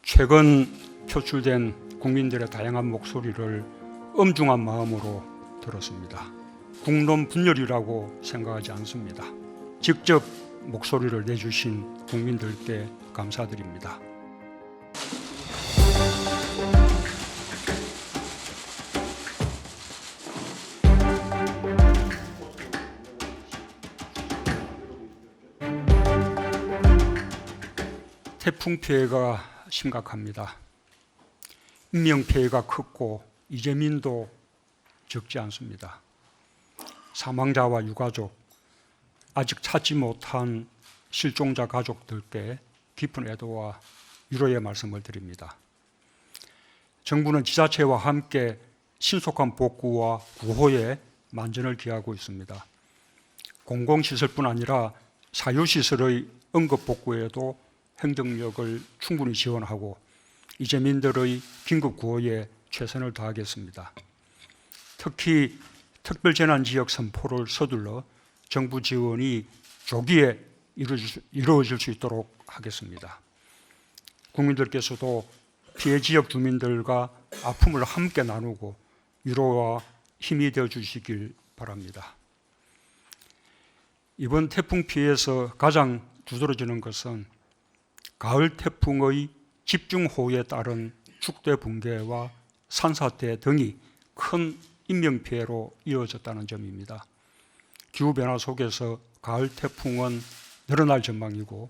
최근 표출된 국민들의 다양한 목소리를 엄중한 마음으로 들었습니다. 국론 분열이라고 생각하지 않습니다. 직접 목소리를 내주신 국민들께 감사드립니다. 태풍 피해가 심각합니다. 인명피해가 컸고 이재민도 적지 않습니다. 사망자와 유가족, 아직 찾지 못한 실종자 가족들께 깊은 애도와 위로의 말씀을 드립니다. 정부는 지자체와 함께 신속한 복구와 구호에 만전을 기하고 있습니다. 공공시설뿐 아니라 사유시설의 응급복구에도 행정력을 충분히 지원하고 이재민들의 긴급구호에 최선을 다하겠습니다. 특히 특별재난지역 선포를 서둘러 정부 지원이 조기에 이루어질 수 있도록 하겠습니다. 국민들께서도 피해 지역 주민들과 아픔을 함께 나누고 위로와 힘이 되어 주시길 바랍니다. 이번 태풍 피해에서 가장 두드러지는 것은 가을 태풍의 집중호우에 따른 축대 붕괴와 산사태 등이 큰 인명피해로 이어졌다는 점입니다. 기후변화 속에서 가을 태풍은 늘어날 전망이고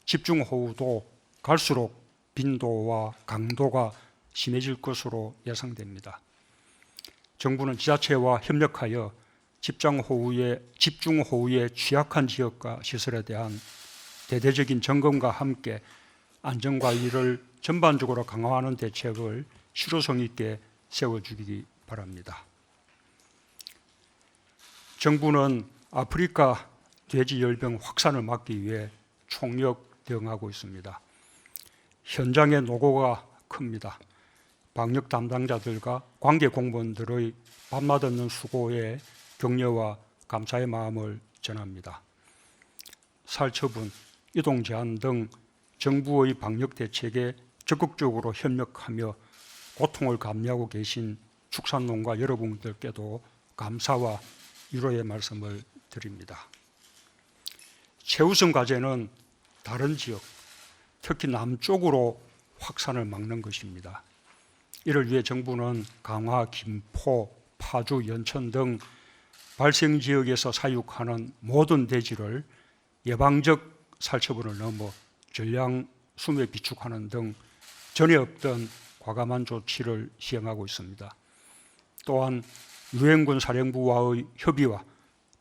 집중호우도 갈수록 빈도와 강도가 심해질 것으로 예상됩니다. 정부는 지자체와 협력하여 집중호우에 취약한 지역과 시설에 대한 대대적인 점검과 함께 안전관리를 전반적으로 강화하는 대책을 실효성 있게 세워주기 바랍니다. 정부는 아프리카 돼지열병 확산을 막기 위해 총력 대응하고 있습니다. 현장의 노고가 큽니다. 방역 담당자들과 관계 공무원들의 밤낮 없는 수고에 격려와 감사의 마음을 전합니다. 살처분, 이동 제한 등 정부의 방역 대책에 적극적으로 협력하며 고통을 감내하고 계신 축산농가 여러분들께도 감사와 위로의 말씀을 드립니다. 최우선 과제는 다른 지역, 특히 남쪽으로 확산을 막는 것입니다. 이를 위해 정부는 강화, 김포, 파주, 연천 등 발생 지역에서 사육하는 모든 돼지를 예방적 살처분을 넘어 전량 수매 비축하는 등 전에 없던 과감한 조치를 시행하고 있습니다. 또한 유엔군 사령부와의 협의와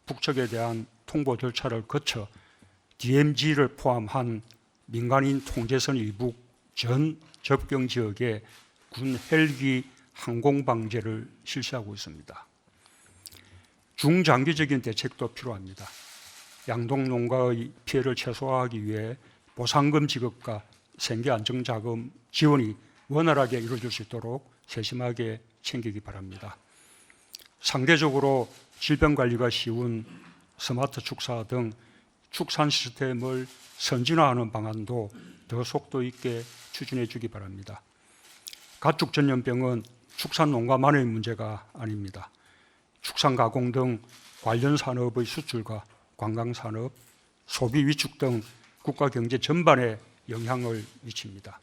북측에 대한 통보 절차를 거쳐 DMZ를 포함한 민간인 통제선 이북 전 접경 지역에 군 헬기 항공 방제를 실시하고 있습니다. 중장기적인 대책도 필요합니다. 양동 농가의 피해를 최소화하기 위해 보상금 지급과 생계 안정자금 지원이 원활하게 이루어질 수 있도록 세심하게 챙기기 바랍니다. 상대적으로 질병관리가 쉬운 스마트 축사 등 축산 시스템을 선진화하는 방안도 더 속도 있게 추진해 주기 바랍니다. 가축 전염병은 축산 농가만의 문제가 아닙니다. 축산 가공 등 관련 산업의 수출과 관광산업, 소비 위축 등 국가 경제 전반에 영향을 미칩니다.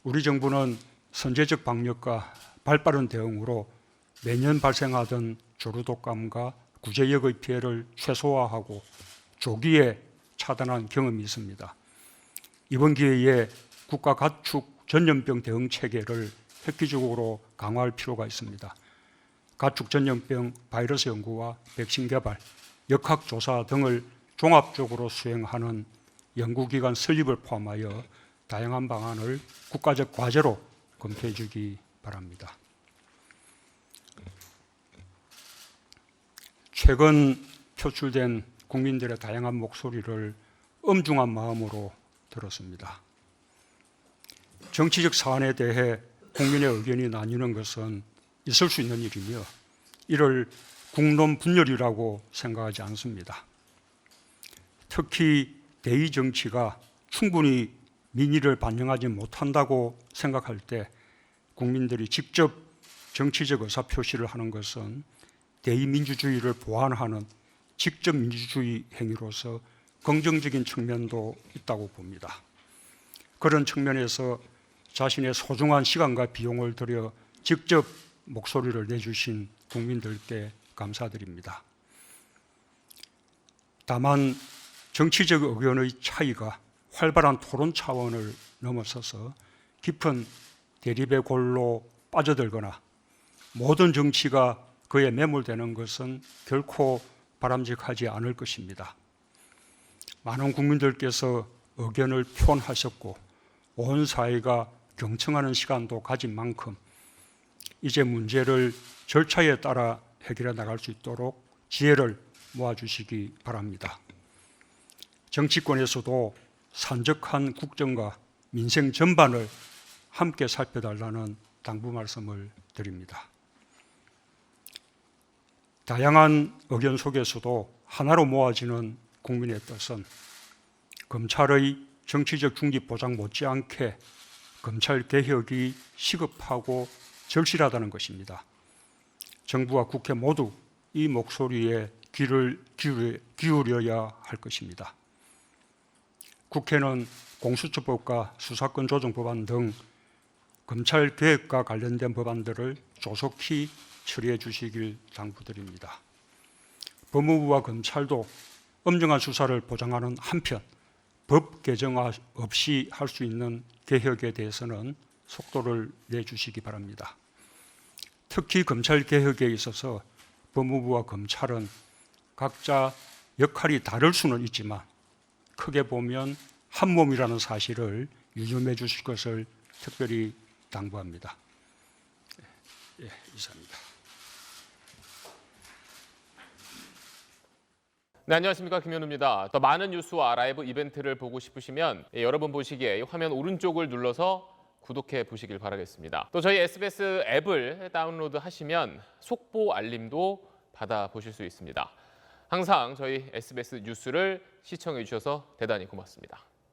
우리 정부는 선제적 방역과 발빠른 대응으로 매년 발생하던 조류독감과 구제역의 피해를 최소화하고 조기에 차단한 경험이 있습니다. 이번 기회에 국가 가축 전염병 대응 체계를 획기적으로 강화할 필요가 있습니다. 가축 전염병 바이러스 연구와 백신 개발, 역학조사 등을 종합적으로 수행하는 연구기관 설립을 포함하여 다양한 방안을 국가적 과제로 검토해 주기 바랍니다. 최근 표출된 국민들의 다양한 목소리를 엄중한 마음으로 들었습니다. 정치적 사안에 대해 국민의 의견이 나뉘는 것은 있을 수 있는 일이며 이를 국론 분열이라고 생각하지 않습니다. 특히 대의 정치가 충분히 민의를 반영하지 못한다고 생각할 때 국민들이 직접 정치적 의사표시를 하는 것은 대의민주주의를 보완하는 직접 민주주의 행위로서 긍정적인 측면도 있다고 봅니다. 그런 측면에서 자신의 소중한 시간과 비용을 들여 직접 목소리를 내주신 국민들께 감사드립니다. 다만 정치적 의견의 차이가 활발한 토론 차원을 넘어서서 깊은 대립의 골로 빠져들거나 모든 정치가 그에 매몰되는 것은 결코 바람직하지 않을 것입니다. 많은 국민들께서 의견을 표현하셨고 온 사회가 경청하는 시간도 가진 만큼 이제 문제를 절차에 따라 해결해 나갈 수 있도록 지혜를 모아주시기 바랍니다. 정치권에서도 산적한 국정과 민생 전반을 함께 살펴달라는 당부 말씀을 드립니다. 다양한 의견 속에서도 하나로 모아지는 국민의 뜻은 검찰의 정치적 중립 보장 못지않게 검찰 개혁이 시급하고 절실하다는 것입니다. 정부와 국회 모두 이 목소리에 귀를 기울여야 할 것입니다. 국회는 공수처법과 수사권 조정 법안 등 검찰 개혁과 관련된 법안들을 조속히 처리해 주시길 당부드립니다. 법무부와 검찰도 엄정한 수사를 보장하는 한편 법 개정 없이 할 수 있는 개혁에 대해서는 속도를 내주시기 바랍니다. 특히 검찰 개혁에 있어서 법무부와 검찰은 각자 역할이 다를 수는 있지만 크게 보면 한 몸이라는 사실을 유념해 주실 것을 특별히 당부합니다. 이상입니다. 네, 안녕하십니까, 김현우입니다. 더 많은 뉴스와 라이브 이벤트를 보고 싶으시면 여러분 보시기에 화면 오른쪽을 눌러서 구독해 보시길 바라겠습니다. 또 저희 SBS 앱을 다운로드 하시면 속보 알림도 받아보실 수 있습니다. 항상 저희 SBS 뉴스를 시청해 주셔서 대단히 고맙습니다.